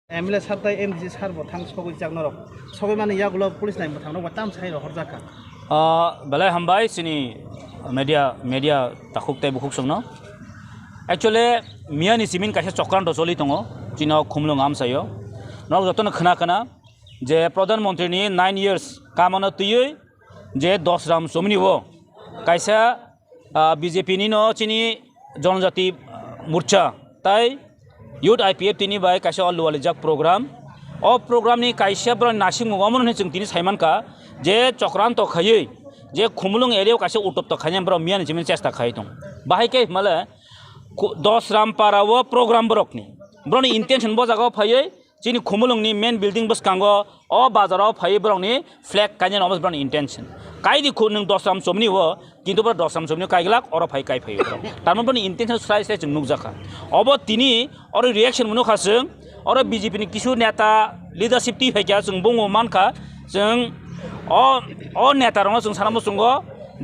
MLA सारथाय MDC सार बथां सगै जागनरक सगै माने यागुलो police नाय बथांनो बाताम साइ रहर जाका बेलाय हामबाय सिनि media takuktai bukuk sungno actually miani simin kaisa chokranto choli tongo chino khumlung am sayo nok jotona khana khana je pradhan mantri ni 9 years kamana tuyoi je 10 ram somni wo kaisa bjp ni no chini jonjati murcha tai youth ipf tini bai kaisa alwali jak program o program ni kaisa bro nasing ngomon ni chung tini saiman ka je chokranto khayei J Khumlung area कासे उटप तो खाने बरो मियान Jimin चेष्टा खाई तुम बाहाय के माले 10 राम पारा वो प्रोग्राम बरकनी ब्रोनी इंटेंशन बो जागा फायै जिनि खुमलुंग नि मेन बिल्डिंग बस कांगो ओ बाजाराव फायै ब्रोनी फ्लैग काने नमस ब्रोनी इंटेंशन कायदि खु नों 10 राम सोमनि वो किन्तु ब्रो 10 राम सोमनि कायगलाक और फाय काय फायो तारमन ब्रोनी इंटेंशन स्लाइ स्लाइ जों नुकजाखा अब तिनी और रिएक्शन मनो खासों और बीजेपी नि किसु नेता लीडरशिप ति फायका जों बंगो मानखा जों ओ नेता रंग जों सानामो संगो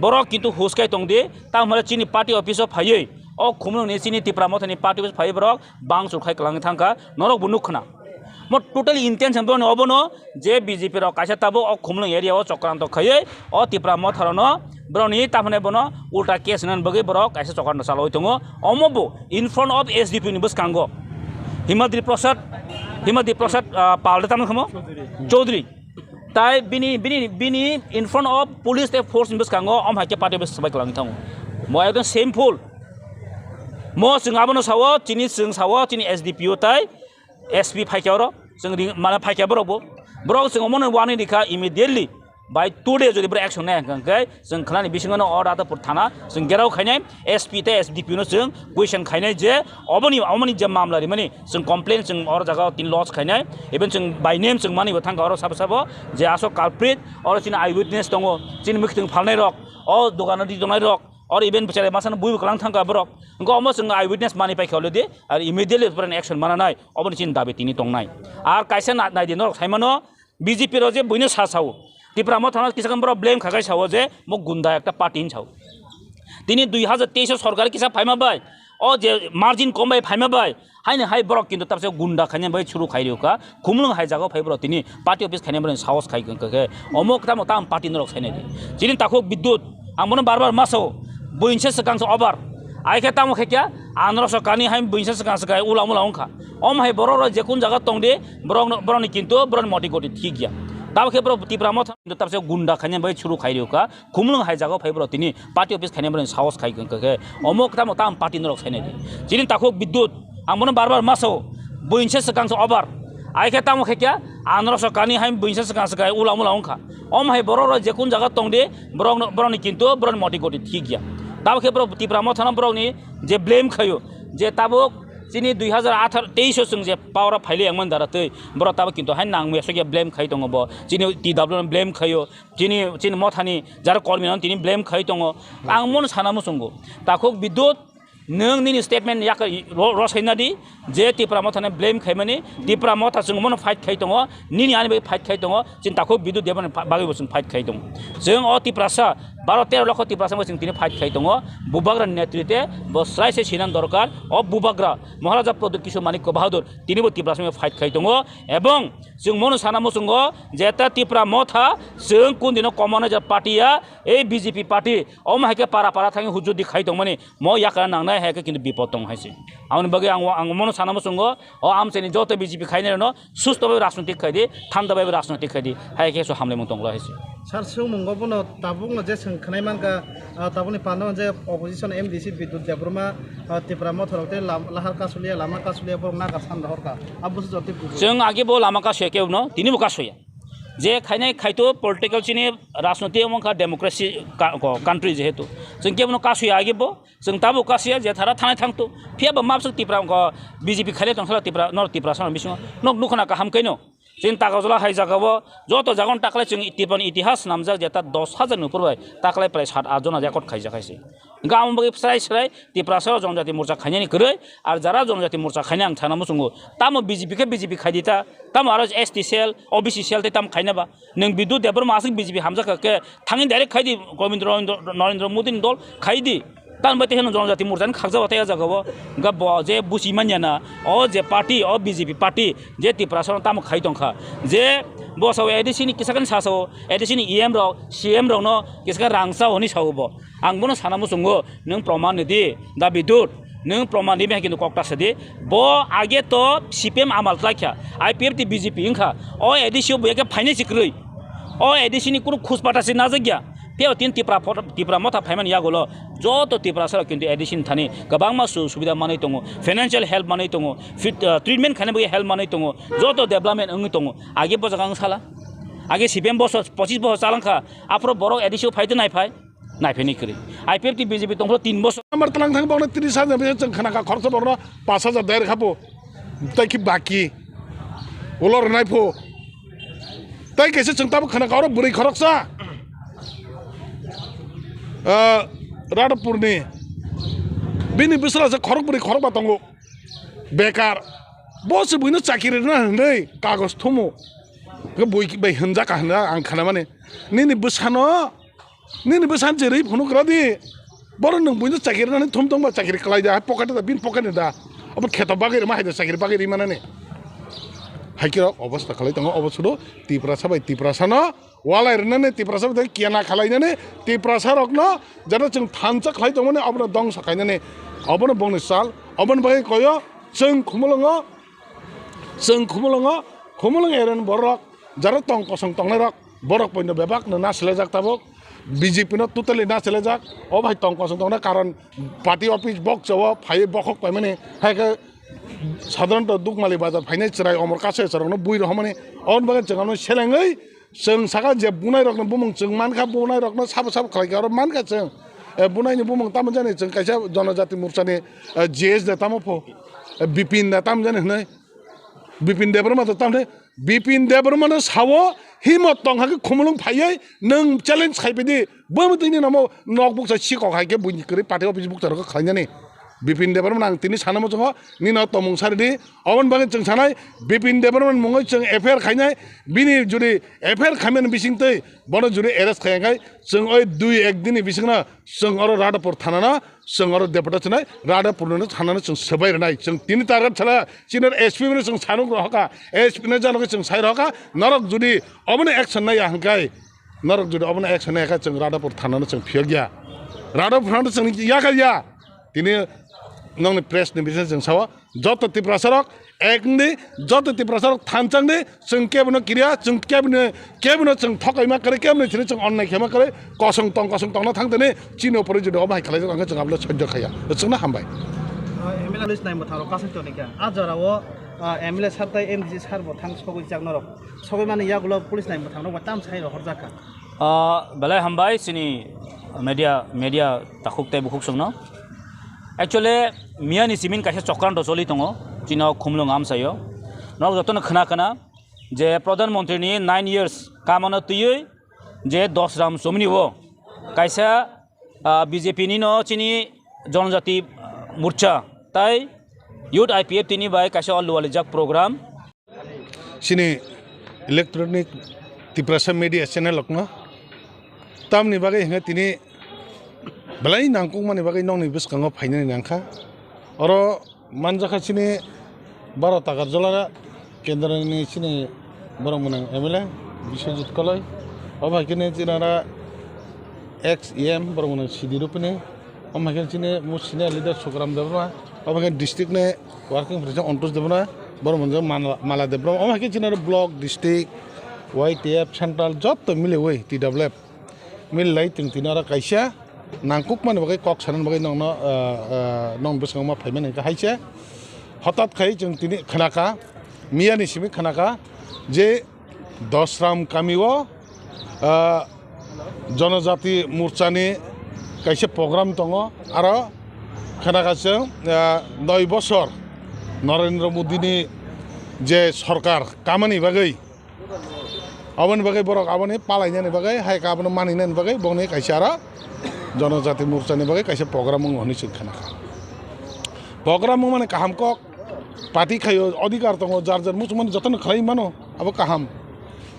बर किन्तु हुसकाय तंगदे तामले चिनि पार्टी अफिस फायै ओ खुमलुंग नि चिनि तिप्रा मथनि पार्टी अफिस फायै बर बां सुरखाय कलांग थांका नरक बुनुखना म टोटली इंटेंशन बन अबनो जे बीजेपी र कासे ताबो ओ खुमलुंग एरिया ओ चक्रांत खयै ओ तिप्रा मथरनो ब्रनि तामने बनो उल्टा केस नन बगे बर कासे चक्रांत चालय दङ अमबो इन फ्रंट अफ एसडीपी नि बसकांगो हिमद्री प्रसाद पालदे तामन खमो चौधरी ताई बिनी इन फ्रंट ऑफ पुलिस ते फोर्स इनबस कांगो अम हाके पार्टी बस सबाय कलांग थांगो म एकदम सेमफुल म जों आबनो सावो चिनि एसडीपीओ ताई एसपी फाइकारो जों माने फाइका बरबो ब्रक जों मन वानि दिखा इमिडिएटली बाय टुडे जदि ब्र एक्शन नाय गंगै जों खलानि बिसिङनो अर्डार पर थाना जों गेराव खायनाय एसपी ते एसडीपीओ नो जों क्वेश्चन खायनाय जे अमनि जे मामला रि माने जों कमप्लेन जों और जगह तीन लॉस खायनाय इवन जों बाय नेम जों मानि थांगा और साबो जे आसो काल्प्रिट और चिन आई विटनेस दङ चिन मिखथिं फालनाय रक ओ दुकान दि दंनाय रक और इवन बिचारे मासान बुइ कलां थांगा ब्रक गो अम जों आई विटनेस मानि पाइखावले दे आरो इमिडिएटली ब्रन एक्शन मानाय अबनि चिन दाबे तिनि दंनाय आर कायसे नाय दिन साइमानो बीजेपी रो जे बुइनो सासाव तिप्रा म थाना किसान बरो ब्लेम खागाय सावो जे म गुंडा एकटा पार्टी इन साव तिनि 2023 सरकार किसा फाइमा बाय ओ जे मार्जिन कमबाय फाइमा बाय हायने हाय ब्रक किन्तु तारसे गुंडा खाने बाय छुरु खाइरिउका खुमलुंग हाय जागा फाइ ब्रो तिनि पार्टी ऑफिस खाने ब्रो साहस खाइ गंके अमक ताम ताम पार्टी नरक साइने दि जिनि ताखो विद्युत आमनो बार मासो बुइनसे सकांस अबार आइखे ताम खेक्या आनर सकानि हाय बुइनसे सकांस गाय उला अंखा अम हाय बरो जेकुन जागा तंदे ब्रनि किन्तु ब्रन मटि गति ठीक गया दाब खेब्रो तिप्रा म तारसे गुंडा खाने बाय छुरु खाइरिउका खुमलुंग हाय जागा फाइ ब्रो तिनि पार्टी ऑफिस खाने ब्रो साहस खाइ गंके अमक ताम ताम पार्टी नरक साइने दि जिनि ताखो विद्युत आमनो बार मासो बुइनसे सकांस अबार आइखे ताम खेक्या आनर सकानि हाय बुइनसे सकांस गाय उला अंखा अम हाय बरो जेकुन जागा तंदे ब्रनि किन्तु ब्रन मटि गति ठीक गया दाब खेब्रो तिप्रा म थाना ब्रनि जे ब्लेम खायो जे ताबो चिनि 2023 जों जे पावर फाइले आंमन दारातै ब्र ताबो किन्तु हाय नांग मेसगे ब्लेम खाइ दङ ब चिनि टीडब्ल्यू ब्लेम खायो चिनि मथानि जार कर्मिनान तिनि ब्लेम खाइ दङ आं मन सानामो संगो ताखो विद्युत नों निनि स्टेटमेंट याक रसायनादि जे तिप्रा मथाने ब्लेम खाइमाने तिप्रा मथा जों मन फाइट खाइ दङ निनि आनि बे फाइट खाइ दङ चिन ताखो विद्युत देबन बागै जों फाइट खाइ दङ जों अ तिप्रासा 12-13 लाख तिप्रासा जों तिनि फाइट खाइ दङ बुबाग्रा नेतृत्वे बस्राइसे सिनान दरकार अ बुबाग्रा महाराजा प्रदीप किशोर मानिक बाहादुर तिनिबो तिप्रासा फाइट खाइ दङ एवं जों मन सानामो संगो जेता तिप्रा मथा जों कुन दिन कमन जा पार्टीया ए बीजेपी पार्टी अम हाके पारा थाङि हुजुदि खाइ दङ माने म याका नांनाय हाके किन्तु विपद दङ हाइसे आउन बगे आं मन सानामो संगो अ आमसेनि जत बीजेपी खाइने न सुस्थबै राजनीतिक खाइदि थान्दाबै राजनीतिक खाइदि हाके सो हामले मं दंला हाइसे सार सौ मंगबनो ताबुंग जे सोंखनाय मानका ताबुनि पानो जे अपोजिशन एमडीसी विद्युत देब्रमा तिप्रा मथरते लाहार कासुलिया लामा कासुलिया बर नागा सान्दा हरका आबुस जति जों आगे बो लामा कासुया केउनो तिनिबो कासुया जे खाइनाय खाइतो पॉलिटिकल चिनि राजनीति मंखा डेमोक्रेसी कान्ट्री जेहेतु जों केबनो कासुया आगे बो जों ताबो कासुया जे थारा थानाय थांतो फियाबो माबसो तिप्रा बीजेपी खाले तंसला तिप्रा सन बिसिङ नक नुखना का हामकैनो जों तागाजला हाय जागाबो जत जागन ताकलाय जों तिपन इतिहास नामजा जेता 10,000 नुपुरबाय ताकलाय प्राय 7-8 जना जाकट खाइजाखायसे गाम बगे फ्राय तिप्रासा जनजाति मोर्चा खाइनायनि गरै आरो जारा जनजाति मोर्चा खाइनाय आं थाना मसंगो ताम बीजेपी खाइदिता ताम आरो एसटी सेल ओबीसी सेल ते ताम खाइनाबा नों विद्युत देबर मासिक बीजेपी हामजाखा के थाङि डाइरेक्ट खाइदि गोविंद नरेंद्र मोदी दल खाइदि तान बाते हेन जनजाति मोर्चा खागजा बाते जागाबो गब जे बुसि मान्याना ओ जे पार्टी ओ बीजेपी पार्टी जे तिप्रासन ताम खाइ दंखा जे बसाव एडिसिनि किसाकन सासो एडिसिनि ईएम रो सीएम रो न किसका रांसा होनि सावबो आंबोनो सानामो संगो नों प्रमाण दि दा बिदुत नों प्रमाण दि किन्तु कक्टा सदि बो आगे तो सीपीएम आमाल लाख्या आईपीएफ ति बीजेपी इंखा ओ एडिसियो बयके फाइने सिक्रै ओ एडिसिनि कुनु खुसपाटासि ना जग्या पेव तीन तिप्रा मथा फाइमान यागोलो जो तो तिप्रा सर किन्तु एडिसिन थानी गोबां मा सुबिदा मानै दङ फाइनान्शियल हेल्प मानै दङ फिट ट्रिटमेन्ट खाने हेल्प मानै दङ जो तो डेभलपमेन्ट ओंगै दङ आगे बजागां साला आगे सीपीएम बस 25 बस चालांखा आफ्रो बरो एडिसियो फाइदो नायफाय नायफायनि करि आईपीएफ ति बीजेपी दंखो 3 बस नम्बर तलां थां बावनो 30,000 बे जों खानाका खर्च बरनो 5,000 दायर खाबो ताइकि बाकी उलर नायफो ताइ कैसे जोंताबो खानाका और बुरै खरकसा राडपुरनि बिनि बिसरासो खरक बुरै खरक बातंगो बेकार बस बुइनो चाकिरि ना नै कागज थमो के बुइ बै हनजा का हना आं खाना माने निनि बोसान जेरै फनुग्रादि बर नों बुइनो चाकिरि ना थम थम चाकिरि कलाय दा पकेट दा बिन पकेट दा अब खेत बागेर मा हायदा चाकिरि बागेर माने हाइकिरो अवस्था खालाय दङ अबसुदो तिप्रासानो वालायरनानै तिप्रासा कियाना खालायनानै तिप्रासा रकनो जाना जों थानसा खालाय दङने अबनो दं सखायनानै अबनो बंनि साल अबन बागै कयो जों खुमलङ एरन बरक जारा तंग कसं तंगने रक बरक पयनो बेबाक ना सेलेजाक ताबक बीजेपी नो टोटली ना सेलेजाक ओ भाई तंग कसं तंगना कारण पार्टी ऑफिस बक जव फाय बखक पायमाने हायके साधारणतः दुखमाली बाजार फाइनाय चराय अमर कासे चरनो बुइ रहमाने अन बागै जोंनो सेलेङै जों सागा जे बुनाय रकनो बुमं जों मानखा बुनाय रकनो साब खालाय आरो मानखा जों बुनायनि बुमं ताम जाने जों कायसा जनजाति मोर्चानि जेएस दे तामफो बिपिन दा ताम जाने हनै बिपिन देबरमा तामने बिपिन देबरमा सावो हिमत दं हाके खुमलुं फायै नों चेलेन्ज खायबेदि बोमदैनि नामाव नकबुक सिकक हायके बुनि करि पार्टी अफिस बुक तरक खायनानै बिपिन देबरमन आं तिनि सानामो जों निना तमं सारदि अवन बागै जों सानाय बिपिन देबरमन मुङै जों एफआईआर खायनाय बिनि जुदि एफआईआर खामेन बिसिंतै बनो जुदि एरेस्ट खायगाय जों ओइ 2-1 दिननि बिसिंना जों अर राडापुर थानाना जों अर डेपुटेट छनाय राडापुरनो थानाना जों सबायरनाय जों तिनि टारगेट छला सिनियर एसपी ने जों सानुग रहका एसपी ने जानक जों साइ रहका नरक जुदि अबने एक्शन नाय हांकाय नरक जुदि अबने एक्शन नायका जों राडापुर थानाना जों फियगिया राडापुर जों याका तिनि नंनि प्रेस नि बिजनेस जों सावा जत तिप्रासरक एकनि जत तिप्रासरक थानचांनि जों केबनो क्रिया जों केबनो जों थकाइमा करे केबनो थिनि जों अननाय खेमा करे कसं तंना थांदने चिनो परि जुदि अबाय खालाय जों जों आबला सज्ज खाया जोंना हामबाय एमएलए लिस्ट नाय मथारो कासन तो निका आजराव एमएलए सारथाय एमडीसी सारबो थां सगै जागनर सगै माने यागुलो पुलिस नाय मथानो बाताम साइ रहर जाका बेलाय हामबाय सिनि मेडिया ताखुकते बुखुक संनो एक्चुअली मियानि सिमिन कासे चक्रान्त चलि दङ चिनाव खुमलुं आमसायो नक जतन खोना जे प्रधानमन्त्रीनि 9 इयर्स कामनो तुयै जे 10 राम सोमनि वो कायसा बीजेपी नि न चिनि जनजाति मोर्चा ताई युथ आईपीएफ तिनि बाय कासे अलुवाले जाक प्रोग्राम सिनि electronic Tiprasa media channel Lucknow तामनि बागै हेंगा तिनि बलाई नांगौ माने बागै नंनि बिसकाङाव फाइनानि नांखा अरो मानजाखा सिनि 12 टाका जलारा केन्द्रनि सिनि बरमनां एमएलए बिश्वजित कलय अबाकिने जिनारा एक्स एम बरमनां सिडि रुपनि अमाकिने सिनि मुसिने लिडार सुग्राम देब्रमा अबाकिने डिस्ट्रिक्ट ने वर्किंग प्रेसिडेंट अंतोष देब्रमा बरमनजों माला देब्रमा अमाकिने जिनारा ब्लक डिस्ट्रिक्ट वाईटीएफ सेंट्रल जत मिले वै टीडब्ल्यूएफ मिललाय तिनारा कायसा नांकुक माने बागै कक सानन बागै नंग बिसकाङाव मा फाइमाने हायसे हठात खाय जों तिनि खोनाका मियानि सिमि खोनाका जे 10 राम कामिओ जनजाति मोर्चानि कायसे प्रग्राम दङ आरो खोनागासिनो 9 बছर नरेन्द्र मोदीनि जे सरकार कामानि बागै अबन बागै बरक आबनि पालायनानि बागै हायका आबन मानिनानि बागै बंनि कायसे आरो जनजाति मोर्चानि बागै कायसे प्रग्राम हनि जों खोनाका प्रग्राम माने काहामक पार्टी खायो अधिकार दङ जार मुसुमान जतन खालाय मानो अब काहाम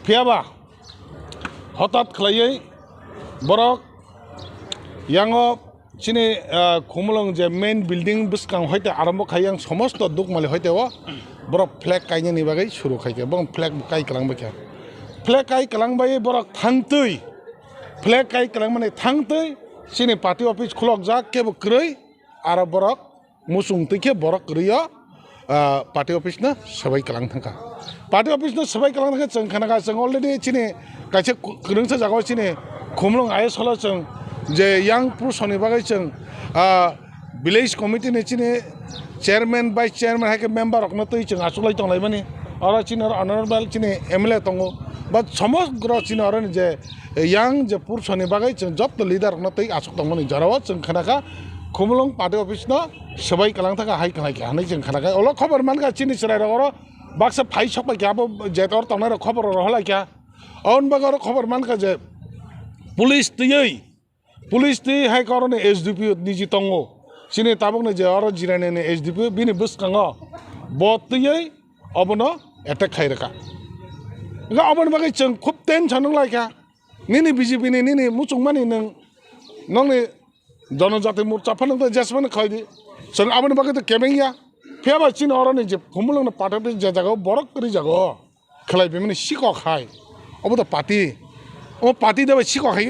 फियाबा हठात खालायै बरक यांगो চিনি খুমলং যে মেইন বিল্ডিং বিস্কাং হইতে আরম্ভ খাইয়াং সমস্ত দুকমালি হইতে ও বরক ফ্ল্যাগ কাইনি বাগৈ শুরু খাইকে এবং ফ্ল্যাগ কাই কালাংবাইকে ফ্ল্যাগ কাই কালাংবাই বরক থাংতৈ ফ্ল্যাগ কাই কালাং মানে থাংতৈ চিনি পার্টি অফিস খুলক যা কেবো ক্রৈ আর বরক মুসুং তৈকে বরক ক্রৈয়া পার্টি অফিস না সবাই কালাং থাকা পার্টি অফিস না সবাই কালাং থাকা जों খানাকা जों অলরেডি চিনি কাছে ক্রংসা জাগাও চিনি খুমলং আইএস হল जों যে ইয়াং পুরুষনি বাগৈ जों ভিলেজ কমিটি নি চিনি চেয়ারম্যান ভাইস চেয়ারম্যান হাইকে মেম্বার রকনা তৈ जों আসলাই তংলাইবানি আর চিনি অনারেবল চিনি এমএলএ দङ বা সমগ্র চিনি আর যে ইয়াং যে পুরুষনি বাগৈ जों যত লিডার রকনা তৈ আসক দংমনি জারাও जों খানাকা খুমলং পার্টি অফিস না সবাই কালাং থাকা হাই কালাইকে হানাই जों খানাকা অল খবর মানকা চিনি সেরাই রগর বাক্সা ফাই সবাই গাবো যেতর তংনাই খবর রহলাই কা অন বাগর খবর মানকা যে পুলিশ তুই হাই কারণে এসডিপিও নিজি দङ চিনি তাবকনে যে আর জিরাইনে এসডিপিও বিনি বুসকাঙ বতুই অবনো এটাক খাইরেকা অবন বাগৈ जों খুব টেনশন লাইকা নিনি বিজেপি নিনি মুচুংমানি নংনি জনজাতি মোর্চা ফানং যেসমান খাইদি जों আবন বাগৈ তো কেবেংয়া ফেবা চিনি অরনি যে খুমলং পার্টি যে জায়গা বরক করি জাগো খেলাই বেমানে শিক খাই অব তো পার্টি ও পার্টি দেবে শিক খাই